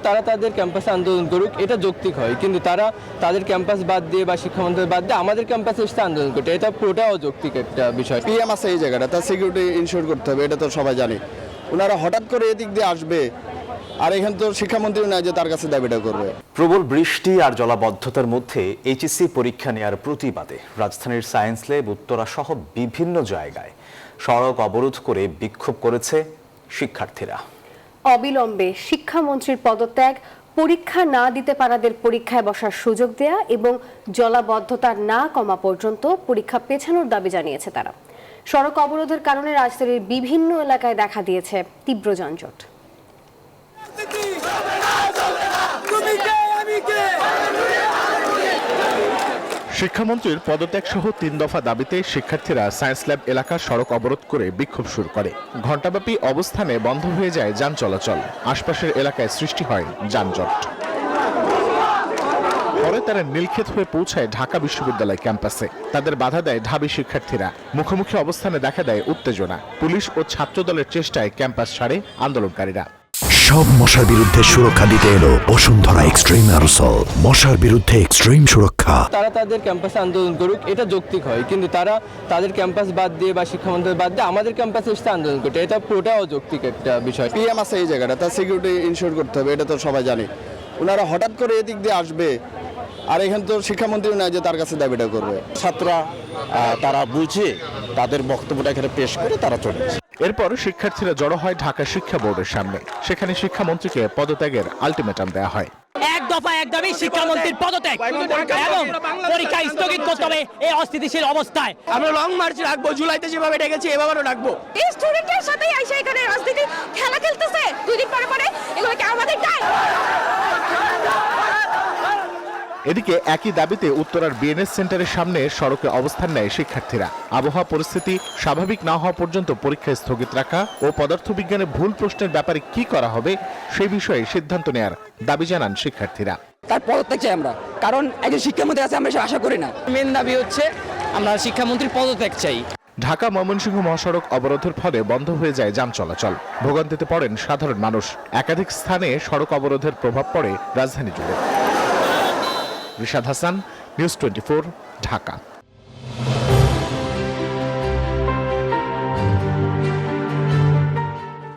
তারা তাদের ক্যাম্পাসে আন্দোলন করুক, এটা যৌক্তিক হয়। কিন্তু তারা তাদের ক্যাম্পাস বাদ দিয়ে বা শিক্ষা মন্ত্রণালয় বাদ দিয়ে আমাদের ক্যাম্পাসে এসে আন্দোলন করতে, এটা পুরোটাও অযৌক্তিক একটা বিষয়। পিএম আছে এই জায়গাটা, তার সিকিউরিটি ইনশিওর করতে হবে, এটা তো সবাই জানে। ওনারা হঠাৎ করে এদিক দিয়ে আসবে, আর এখানে তো শিক্ষামন্ত্রী না যে তার কাছে দাবিটা করবে। প্রবল বৃষ্টি আর জলাবদ্ধতার মধ্যে এইচএসসি পরীক্ষা নেওয়ার প্রতিবাদে রাজধানীর সায়েন্স ল্যাব, উত্তরা সহ বিভিন্ন জায়গায় সড়ক অবরোধ করে বিক্ষোভ করেছে শিক্ষার্থীরা। অবিলম্বে শিক্ষামন্ত্রীর পদত্যাগ, পরীক্ষা না দিতে পারাদের পরীক্ষায় বসার সুযোগ দেয়া এবং জলাবদ্ধতা না কমা পর্যন্ত পরীক্ষা পেছানোর দাবি জানিয়েছে তারা। সড়ক অবরোধের কারণে রাজধানীর বিভিন্ন এলাকায় দেখা দিয়েছে তীব্র যানজট। শিক্ষামন্ত্রীর পদত্যাগ সহ ৩ দফা দাবিতে শিক্ষার্থীরা সায়েন্স ল্যাব এলাকার সড়ক অবরোধ করে বিক্ষোভ শুরু করে। ঘণ্টাব্যাপী অবস্থানে বন্ধ হয়ে যায় যান চলাচল, আশপাশের এলাকায় সৃষ্টি হয় যানজট। পরে তারা নীলক্ষেত হয়ে পৌঁছায় ঢাকা বিশ্ববিদ্যালয় ক্যাম্পাসে। তাদের বাধা দেয় ঢাবি শিক্ষার্থীরা। মুখোমুখি অবস্থানে দেখা দেয় উত্তেজনা। পুলিশ ও ছাত্রদলের চেষ্টায় ক্যাম্পাস ছাড়ে আন্দোলনকারীরা। সব মশার বিরুদ্ধে সুরক্ষা দিতে এলো বসুন্ধরা এক্সট্রিম অ্যারোসল। মশার বিরুদ্ধে এক্সট্রিম সুরক্ষা। তারা তাদের ক্যাম্পাসে আন্দোলন করুক, এটা যৌক্তিক হয়। কিন্তু তারা তাদের ক্যাম্পাস বাদ দিয়ে বা শিক্ষা মন্ত্রণালয় বাদ দিয়ে আমাদের ক্যাম্পাসে এসে আন্দোলন করতে, এটা পুরোটাও অযৌক্তিক একটা বিষয়। পিএম আছে এই জায়গাটা, তার সিকিউরিটি ইনশিওর করতে হবে, এটা তো সবাই জানে। ওনারা হঠাৎ করে এদিক দিয়ে আসবে, আর এখানে তো শিক্ষামন্ত্রী না যে তার কাছে দাবিটা করবে। ছাত্ররা তারা বুঝে তাদের বক্তব্যটা এখানে পেশ করে তারা চলে যায়। এরপর শিক্ষার্থীরা জড়ো হয় ঢাকা শিক্ষা বোর্ডের সামনে। সেখানে শিক্ষামন্ত্রীকে পদত্যাগের আলটিমেটাম দেওয়া হয়। এক দফা এক দাবি শিক্ষামন্ত্রীর পদত্যাগ এবং পরীক্ষা স্থগিত করতে হবে এই অস্থিতিশীল অবস্থায়। আমরা লং মার্চ রাখবো, জুলাইতে যেভাবে ডেকেছি এভাবেও রাখবো। এই স্টুডেন্টের সাথে আইসা এখানে রাজনীতি খেলা খেলতেছে 2 দিন পরে পরে, এগুলো কি আমাদের দায়? এদিকে একই দাবিতে উত্তরার বিএনএস সেন্টারের সামনে সড়কে অবস্থান নেয় শিক্ষার্থীরা। আবহাওয়া পরিস্থিতি স্বাভাবিক না হওয়া পর্যন্ত পরীক্ষা স্থগিত রাখা ও পদার্থবিজ্ঞানে ভুল প্রশ্নের ব্যাপারে কি করা হবে সেই বিষয়ে সিদ্ধান্ত নেয়ার দাবি জানান শিক্ষার্থীরা। তার পদত্যাগ চাই আমরা, কারণ একজন শিক্ষামন্ত্রী আছে, আমরা আশা করি না। মেন দাবি হচ্ছে আমরা শিক্ষামন্ত্রীর পদত্যাগ চাই। ঢাকা ময়মনসিংহ মহাসড়ক অবরোধের ফলে বন্ধ হয়ে যায় যান চলাচল। ভোগান্তিতে পড়েন সাধারণ মানুষ। একাধিক স্থানে সড়ক অবরোধের প্রভাব পড়ে রাজধানী জুড়ে। রিশাদ হাসান, নিউজ 24, ঢাকা।